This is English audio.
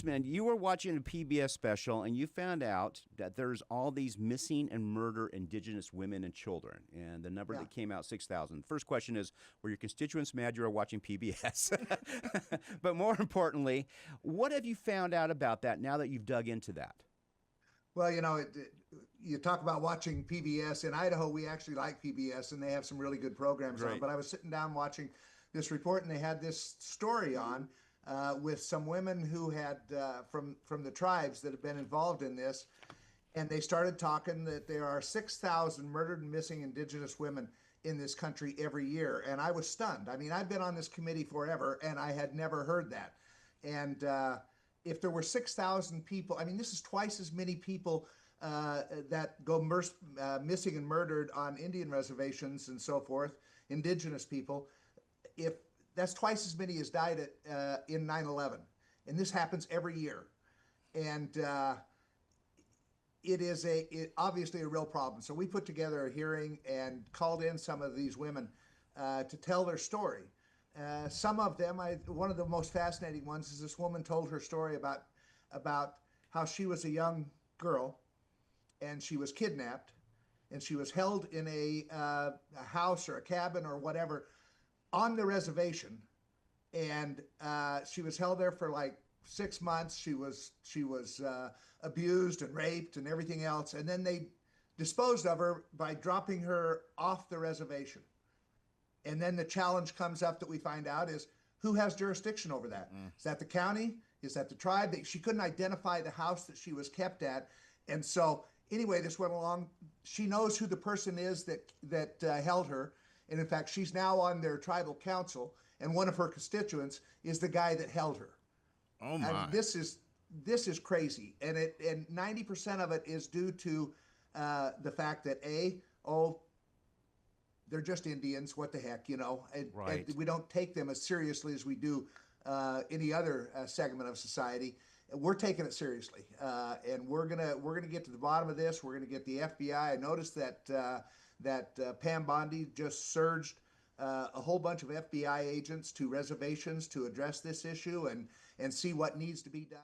Man, you were watching a PBS special and you found out that there's all these missing and murder indigenous women and children. And the number Yeah. that came out, 6,000. First question is, were your constituents mad you were watching PBS? But more importantly, what have you found out about that now that you've dug into that? Well, you talk about watching PBS. In Idaho, we actually like PBS and they have some really good programs on. Great. But I was sitting down watching this report and they had this story on with some women who had from the tribes that have been involved in this. And they started talking that there are 6,000 murdered and missing indigenous women in this country every year. And I was stunned. I mean, I've been on this committee forever and I had never heard that. And if there were 6,000 people, I mean, this is twice as many people that go missing and murdered on Indian reservations and so forth, indigenous people. If that's twice as many as died in 9/11, and this happens every year, and obviously a real problem. So we put together a hearing and called in some of these women to tell their story. Some of them, one of the most fascinating ones is this woman told her story about how she was a young girl and she was kidnapped and she was held in a house or a cabin or whatever on the reservation, and she was held there for like 6 months. She was abused and raped and everything else, and then they disposed of her by dropping her off the reservation. And then the challenge comes up that we find out is who has jurisdiction over that? Is that the county? Is that the tribe? She couldn't identify the house that she was kept at, and so anyway, this went along. She knows who the person is that held her, and in fact, she's now on their tribal council. And one of her constituents is the guy that held her. Oh, I mean, my. this is crazy, and 90% of it is due to the fact that they're just Indians. What the heck, and Right. we don't take them as seriously as we do any other segment of society. We're taking it seriously, and we're gonna get to the bottom of this. We're gonna get the FBI. I noticed that Pam Bondi just surged a whole bunch of FBI agents to reservations to address this issue and see what needs to be done.